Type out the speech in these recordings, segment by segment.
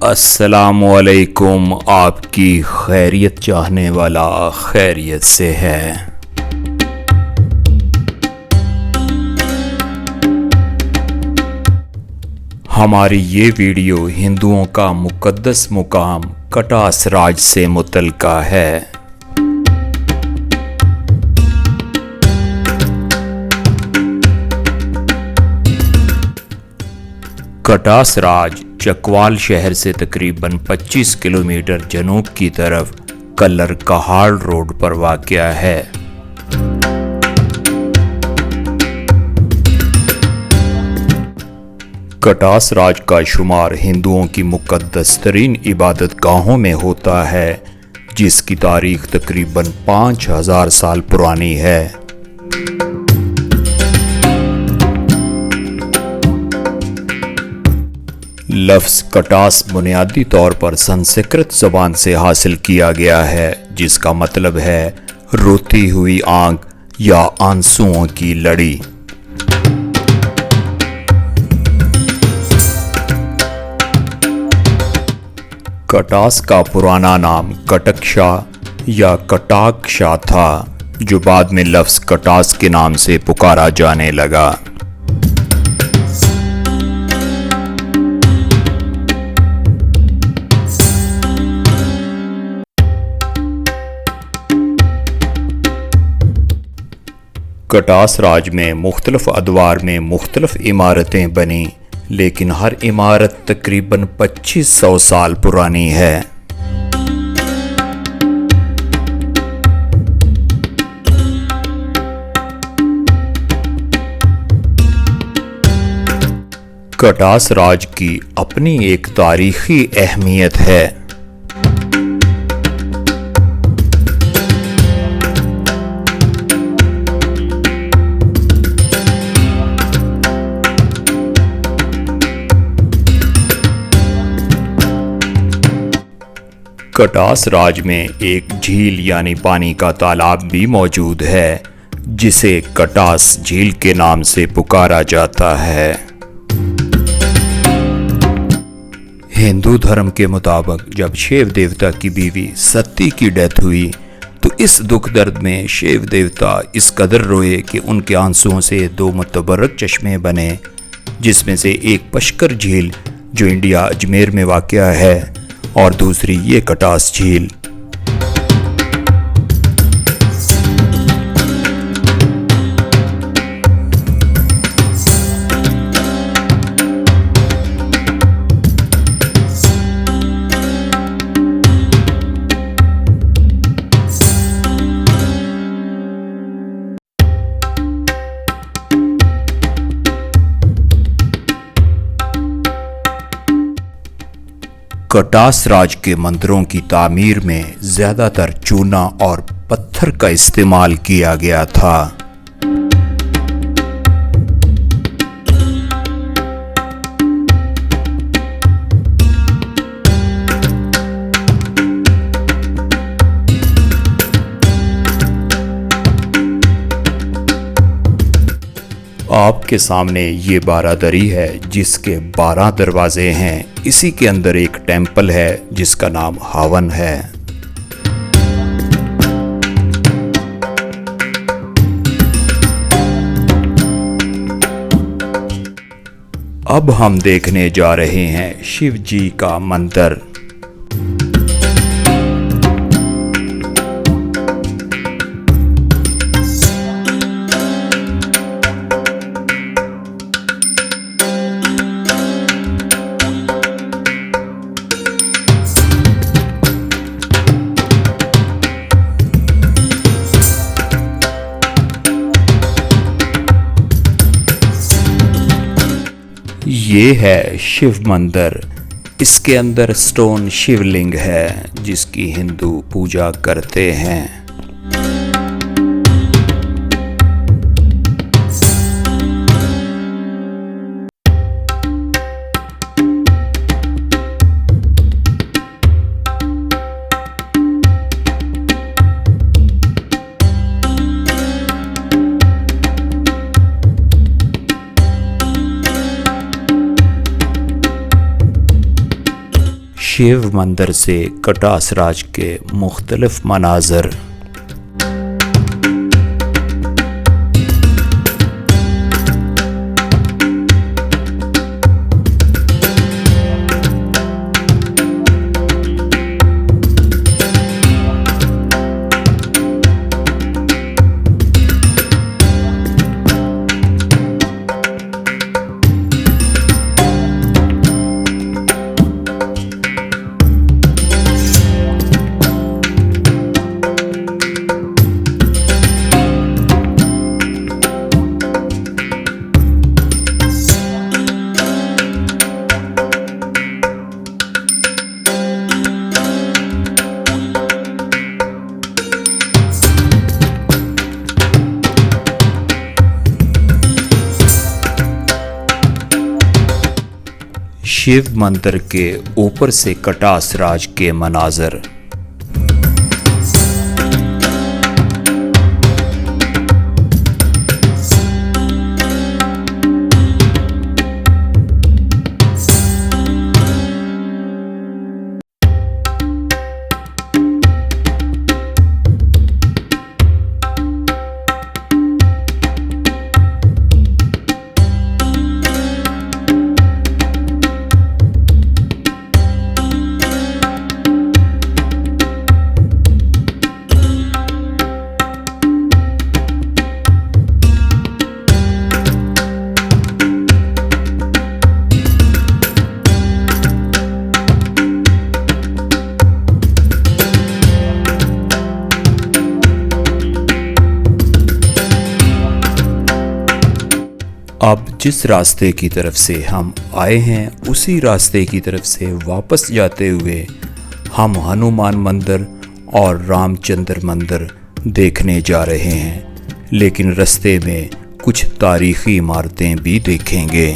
अस्सलामुअलैकुम। आपकी खैरियत चाहने वाला खैरियत से है। हमारी ये वीडियो हिंदुओं का मुक़द्दस मुकाम कटास राज से मुतल्लिक़ा है। कटास राज चकवाल शहर से तकरीबन 25 किलोमीटर जनूब की तरफ कल्लर कहाड़ रोड पर वाक़या है। कटास राज का शुमार हिंदुओं की मुक़द्दस तरीन इबादत गाहों में होता है, जिसकी तारीख तकरीबन 5000 साल पुरानी है। लफ्ज़ कटास बुनियादी तौर पर संस्कृत ज़बान से हासिल किया गया है, जिसका मतलब है रोती हुई आंख या आंसुओं की लड़ी। कटास का पुराना नाम कटकशा या कटाकशा था, जो बाद में लफ्ज़ कटास के नाम से पुकारा जाने लगा। कटास राज में मुख्तलिफ अदवार में मुख्तलिफ इमारतें बनी, लेकिन हर इमारत तकरीबन 2500 साल पुरानी है। कटास राज की अपनी एक तारीखी अहमियत है। कटास राज में एक झील यानी पानी का तालाब भी मौजूद है, जिसे कटास झील के नाम से पुकारा जाता है। हिंदू धर्म के मुताबिक जब शिव देवता की बीवी सती की डेथ हुई, तो इस दुख दर्द में शिव देवता इस कदर रोए कि उनके आंसुओं से 2 मुतबर्रक चश्मे बने, जिसमें से एक पशकर झील जो इंडिया अजमेर में वाक़या है, और दूसरी ये कटास झील। कटास राज के मंदिरों की तामीर में ज़्यादातर चूना और पत्थर का इस्तेमाल किया गया था। आपके सामने ये बारादरी है, जिसके 12 दरवाजे हैं। इसी के अंदर एक टेंपल है जिसका नाम हवन है। अब हम देखने जा रहे हैं शिव जी का मंदिर। ये है शिव मंदिर। इसके अंदर स्टोन शिवलिंग है, जिसकी हिंदू पूजा करते हैं। शिव मंदिर से कटास राज के मुख्तलिफ मनाज़र। शिव मंदिर के ऊपर से कटास राज के मनाज़र। अब जिस रास्ते की तरफ से हम आए हैं उसी रास्ते की तरफ से वापस जाते हुए हम हनुमान मंदिर और रामचंद्र मंदिर देखने जा रहे हैं, लेकिन रास्ते में कुछ तारीखी इमारतें भी देखेंगे।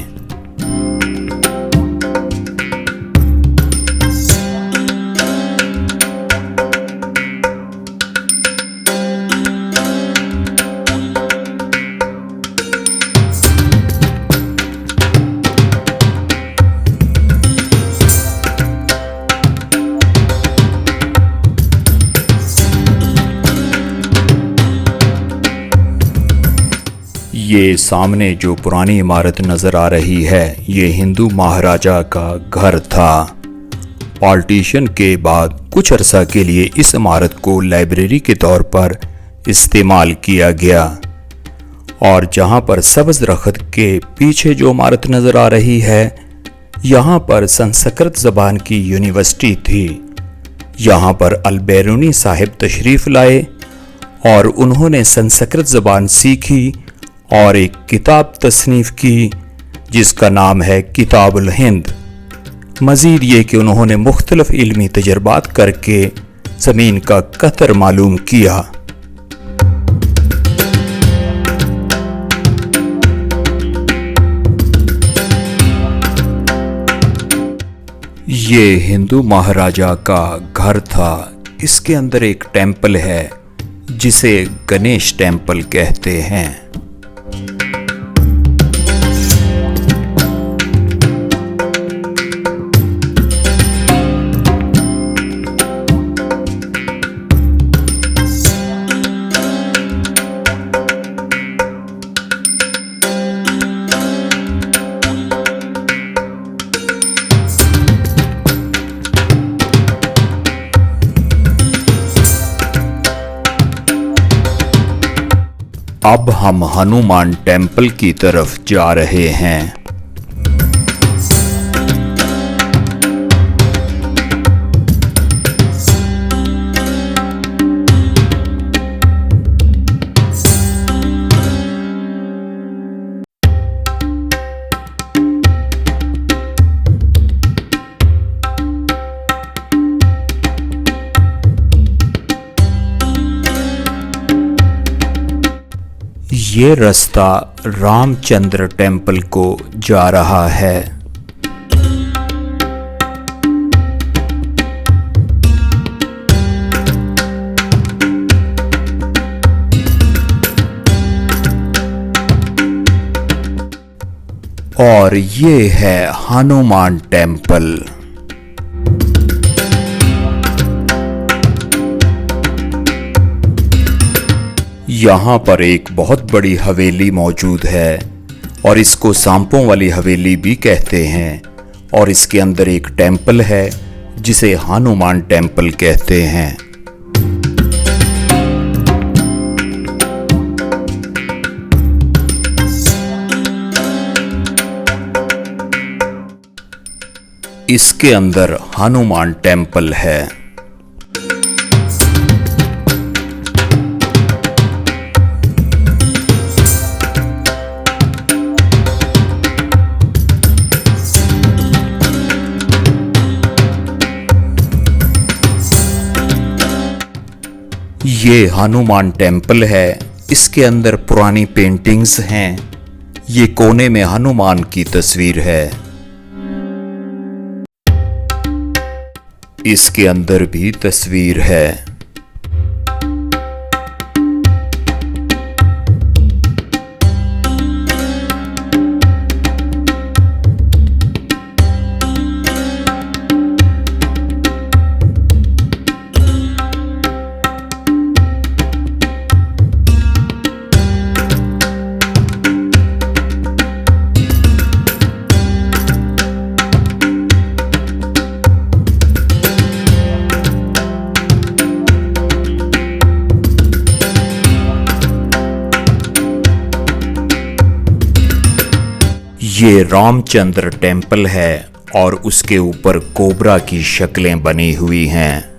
ये सामने जो पुरानी इमारत नज़र आ रही है, ये हिंदू महाराजा का घर था। पार्टीशन के बाद कुछ अरसा के लिए इस इमारत को लाइब्रेरी के तौर पर इस्तेमाल किया गया, और जहाँ पर सब्ज़ दरख्त के पीछे जो इमारत नज़र आ रही है, यहाँ पर संस्कृत ज़बान की यूनिवर्सिटी थी। यहाँ पर अल-बैरूनी साहिब तशरीफ़ लाए और उन्होंने संस्कृत ज़बान सीखी और एक किताब तसनीफ़ की जिसका नाम है किताबुल हिंद। मज़ीद ये कि उन्होंने मुख्तलिफ इल्मी तजर्बात करके ज़मीन का कतर मालूम किया। ये हिंदू महाराजा का घर था। इसके अंदर एक टेंपल है जिसे गणेश टेंपल कहते हैं। अब हम हनुमान टेंपल की तरफ जा रहे हैं। ये रास्ता रामचंद्र टेंपल को जा रहा है। और ये है हनुमान टेंपल। यहाँ पर एक बहुत बड़ी हवेली मौजूद है और इसको सांपों वाली हवेली भी कहते हैं। और इसके अंदर एक टेंपल है जिसे हनुमान टेंपल कहते हैं। इसके अंदर हनुमान टेंपल है। ये हनुमान टेंपल है। इसके अंदर पुरानी पेंटिंग्स हैं। ये कोने में हनुमान की तस्वीर है। इसके अंदर भी तस्वीर है। ये रामचंद्र टेंपल है और उसके ऊपर कोबरा की शक्लें बनी हुई हैं।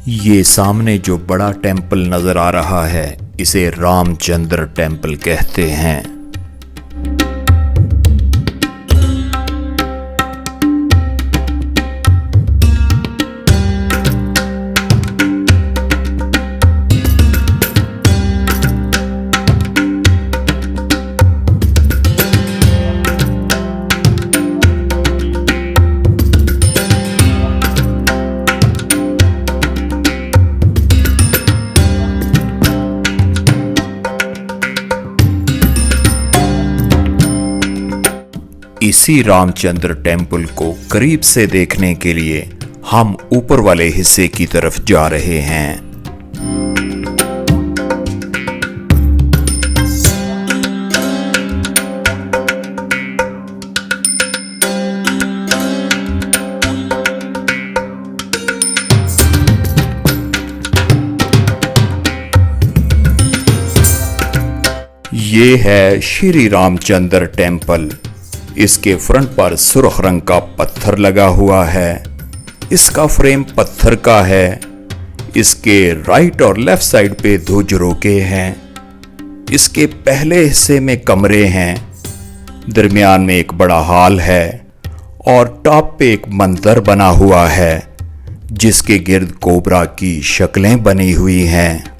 ये सामने जो बड़ा टेंपल नजर आ रहा है इसे रामचंद्र टेंपल कहते हैं। इसी रामचंद्र टेंपल को करीब से देखने के लिए हम ऊपर वाले हिस्से की तरफ जा रहे हैं। ये है श्री रामचंद्र टेंपल। इसके फ्रंट पर सुर्ख रंग का पत्थर लगा हुआ है। इसका फ्रेम पत्थर का है। इसके राइट और लेफ्ट साइड पे दो झरोके हैं। इसके पहले हिस्से में कमरे हैं, दरमियान में एक बड़ा हॉल है और टॉप पे एक मंदिर बना हुआ है जिसके गिर्द कोबरा की शक्लें बनी हुई हैं।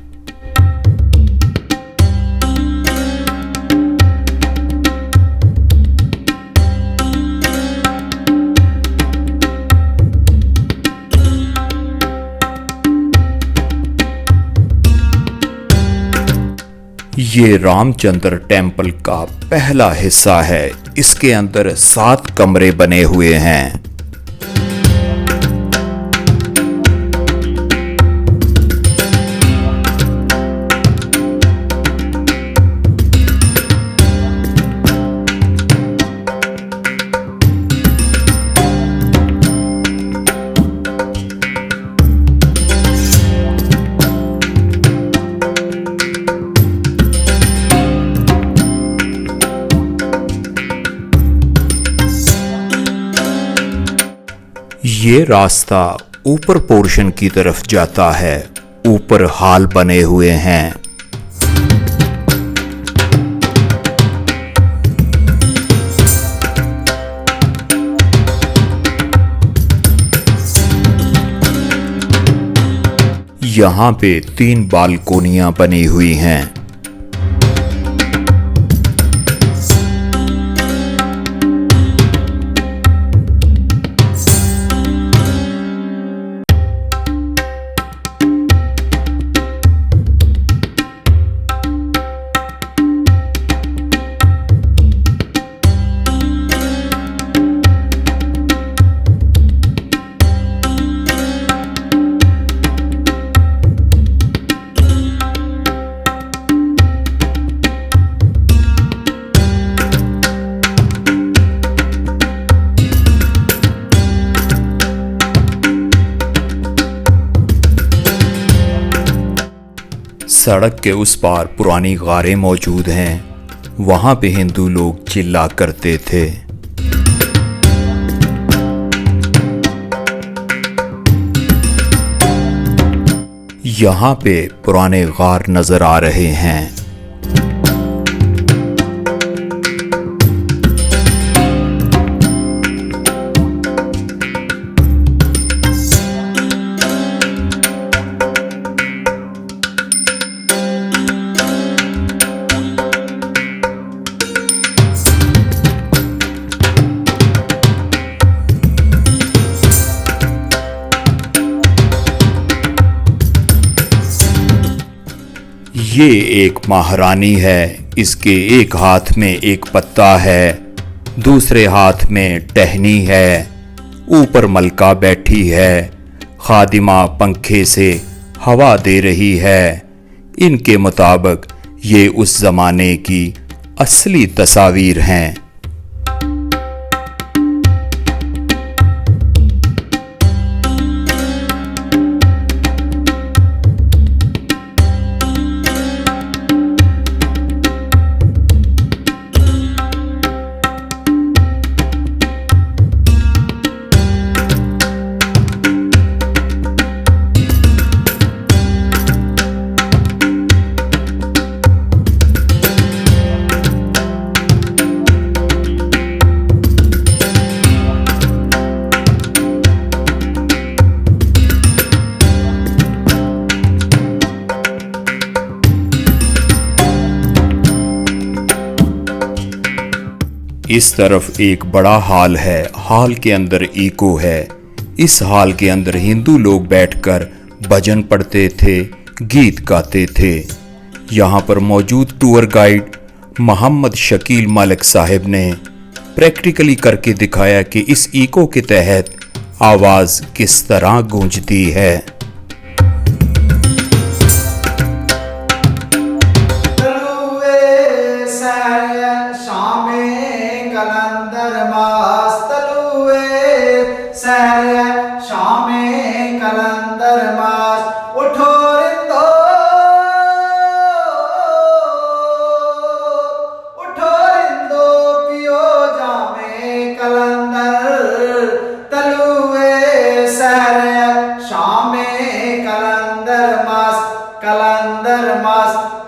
ये रामचंद्र टेंपल का पहला हिस्सा है। इसके अंदर 7 कमरे बने हुए हैं। ये रास्ता ऊपर पोर्शन की तरफ जाता है। ऊपर हाल बने हुए हैं। यहाँ पे 3 बालकोनियां बनी हुई हैं। सड़क के उस पार पुरानी गारें मौजूद हैं। वहां पे हिंदू लोग चिल्ला करते थे। यहाँ पे पुराने गार नजर आ रहे हैं। ये एक महारानी है। इसके एक हाथ में एक पत्ता है, दूसरे हाथ में टहनी है। ऊपर मलका बैठी है। खादिमा पंखे से हवा दे रही है। इनके मुताबिक ये उस ज़माने की असली तस्वीर हैं। इस तरफ एक बड़ा हॉल है। हॉल के अंदर इको है। इस हॉल के अंदर हिंदू लोग बैठकर भजन पढ़ते थे, गीत गाते थे। यहाँ पर मौजूद टूर गाइड मोहम्मद शकील मलिक साहब ने प्रैक्टिकली करके दिखाया कि इस इको के तहत आवाज़ किस तरह गूंजती है।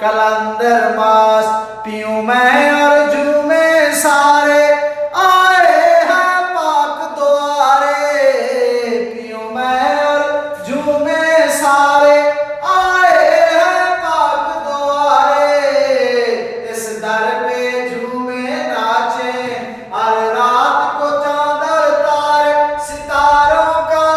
कलंदर मास पीऊं मैं और झूमे सारे आए हैं पाक द्वारे। पीऊं मैं और झूमे सारे आए हैं पाक द्वारे। इस दर पे झूमे नाचे हर रात को चांद और तारे सितारों का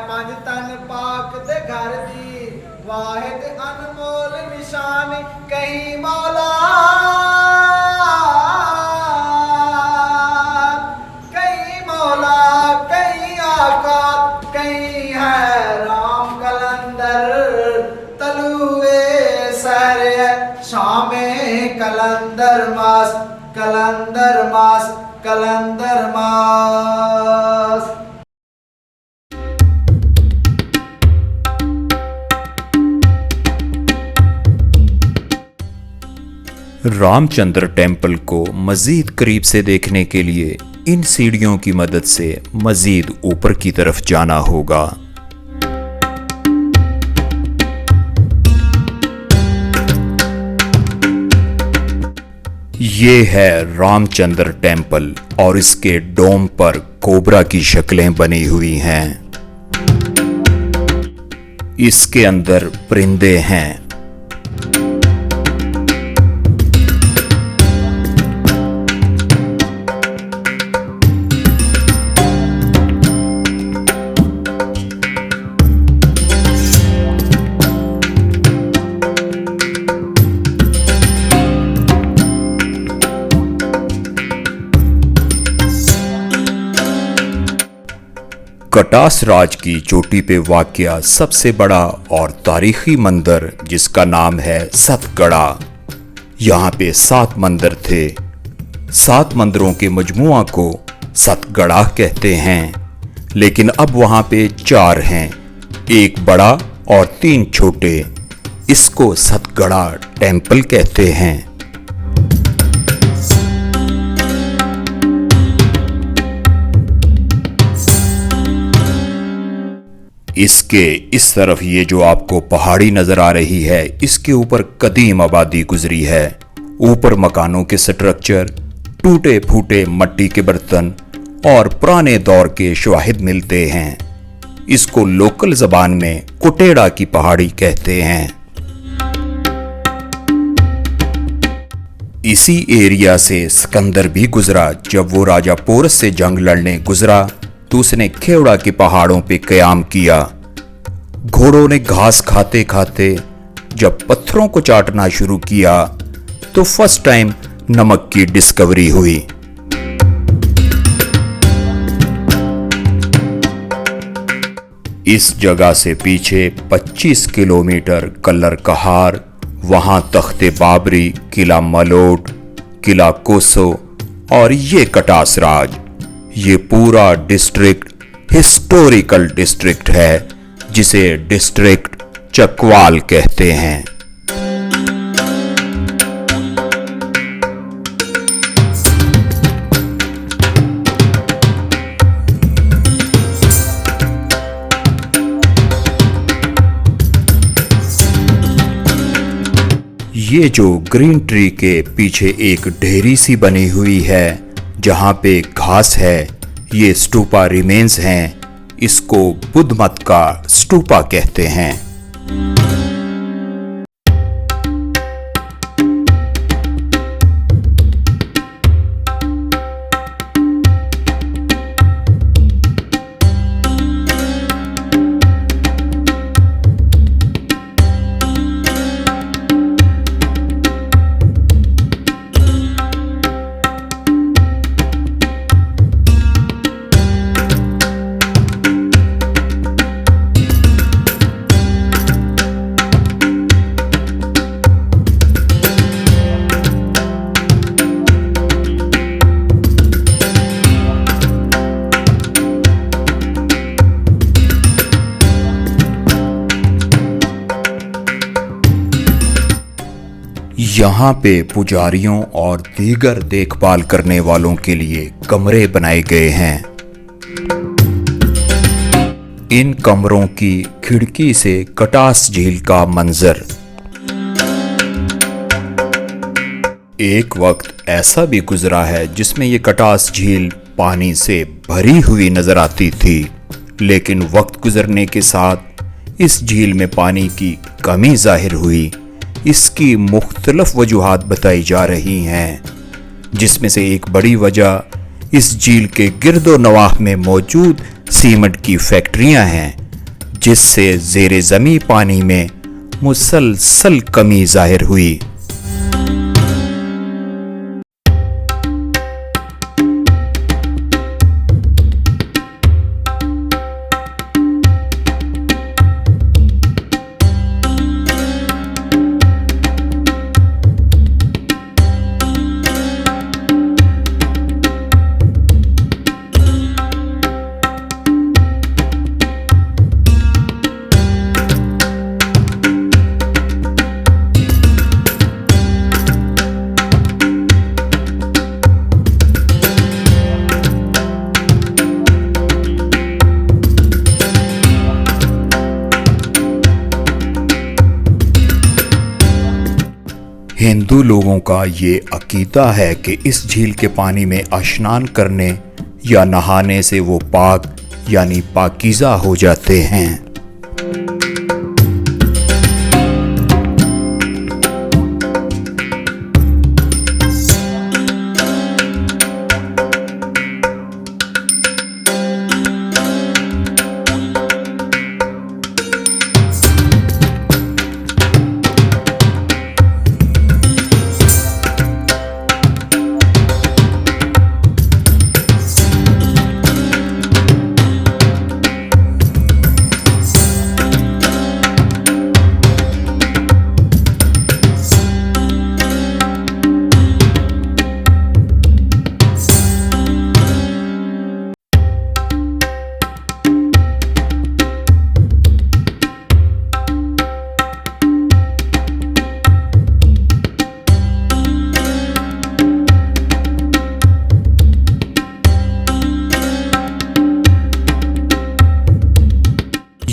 पंज तन पाक दे घर दी वाहिद अनमोल निशान कहीं मौला कहीं मौला मास, कलंदर मास, कलंदर मास। रामचंद्र टेम्पल को मजीद करीब से देखने के लिए इन सीढ़ियों की मदद से मजीद ऊपर की तरफ जाना होगा। ये है रामचंद्र टेम्पल और इसके डोम पर कोबरा की शक्लें बनी हुई हैं। इसके अंदर परिंदे हैं। कटास राज की चोटी पे वाक़या सबसे बड़ा और तारीखी मंदिर जिसका नाम है सतगड़ा। यहाँ पे 7 मंदिर थे। 7 मंदिरों के मजमुआ को सतगड़ा कहते हैं, लेकिन अब वहाँ पे 4 हैं, एक बड़ा और 3 छोटे। इसको सतगड़ा टेम्पल कहते हैं। इसके इस तरफ ये जो आपको पहाड़ी नजर आ रही है, इसके ऊपर कदीम आबादी गुजरी है। ऊपर मकानों के स्ट्रक्चर, टूटे फूटे मट्टी के बर्तन और पुराने दौर के शवाहिद मिलते हैं। इसको लोकल जबान में कुटेड़ा की पहाड़ी कहते हैं। इसी एरिया से सिकंदर भी गुजरा। जब वो राजा पोरस से जंग लड़ने गुजरा तो उसने खेवड़ा के पहाड़ों पे कयाम किया। घोड़ों ने घास खाते खाते जब पत्थरों को चाटना शुरू किया तो फर्स्ट टाइम नमक की डिस्कवरी हुई। इस जगह से पीछे 25 किलोमीटर कल्लर कहार, वहां तख्ते बाबरी, किला मलोट, किला कोसो और ये कटास राज। ये पूरा डिस्ट्रिक्ट हिस्टोरिकल डिस्ट्रिक्ट है, जिसे डिस्ट्रिक्ट चकवाल कहते हैं। ये जो ग्रीन ट्री के पीछे एक ढेरी सी बनी हुई है जहां पे घास है, ये स्टूपा रिमेन्स हैं। इसको बुद्ध मत का स्टूपा कहते हैं। यहाँ पे पुजारियों और दीगर देखभाल करने वालों के लिए कमरे बनाए गए हैं। इन कमरों की खिड़की से कटास झील का मंजर। एक वक्त ऐसा भी गुजरा है जिसमें ये कटास झील पानी से भरी हुई नजर आती थी, लेकिन वक्त गुजरने के साथ इस झील में पानी की कमी जाहिर हुई। इसकी मुख्तलिफ वजूहात बताई जा रही हैं, जिसमें से एक बड़ी वजह इस झील के गिरदो नवाह में मौजूद सीमेंट की फैक्ट्रियां हैं, जिससे ज़ेरे ज़मीं पानी में मुसलसल कमी जाहिर हुई। हिंदू लोगों का ये अकीदा है कि इस झील के पानी में स्नान करने या नहाने से वो पाक यानी पाकीज़ा हो जाते हैं।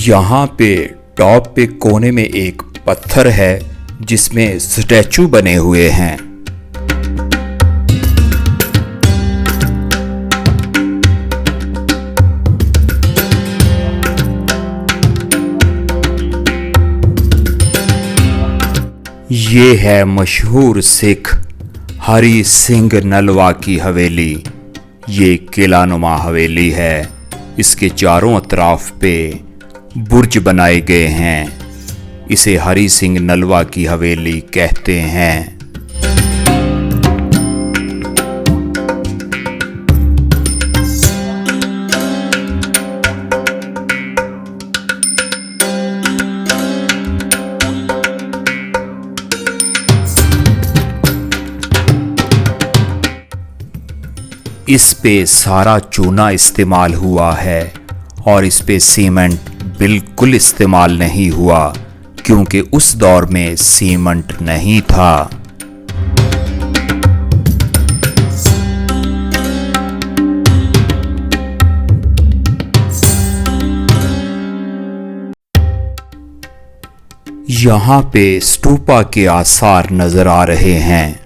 यहाँ पे टॉप पे कोने में एक पत्थर है जिसमें स्टैचू बने हुए हैं। ये है मशहूर सिख हरी सिंह नलवा की हवेली। ये किलानुमा हवेली है। इसके चारों अतराफ पे बुर्ज बनाए गए हैं। इसे हरी सिंह नलवा की हवेली कहते हैं। इस पे सारा चूना इस्तेमाल हुआ है और इस पे सीमेंट बिल्कुल इस्तेमाल नहीं हुआ क्योंकि उस दौर में सीमेंट नहीं था। यहाँ पे स्तूपा के आसार नजर आ रहे हैं।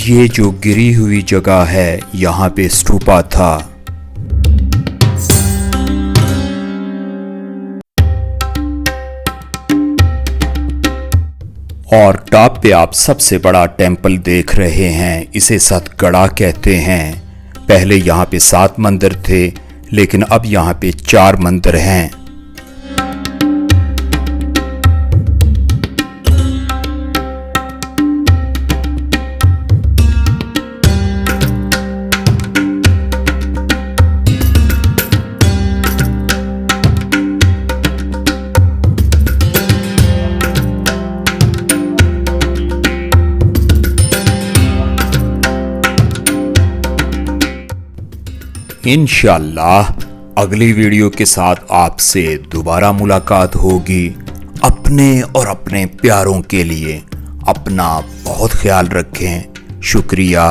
ये जो गिरी हुई जगह है यहाँ पे स्तूपा था। और टॉप पे आप सबसे बड़ा टेंपल देख रहे हैं। इसे सतगड़ा कहते हैं। पहले यहाँ पे 7 मंदिर थे लेकिन अब यहाँ पे 4 मंदिर हैं। इंशाअल्लाह अगली वीडियो के साथ आपसे दोबारा मुलाकात होगी। अपने और अपने प्यारों के लिए अपना बहुत ख्याल रखें। शुक्रिया।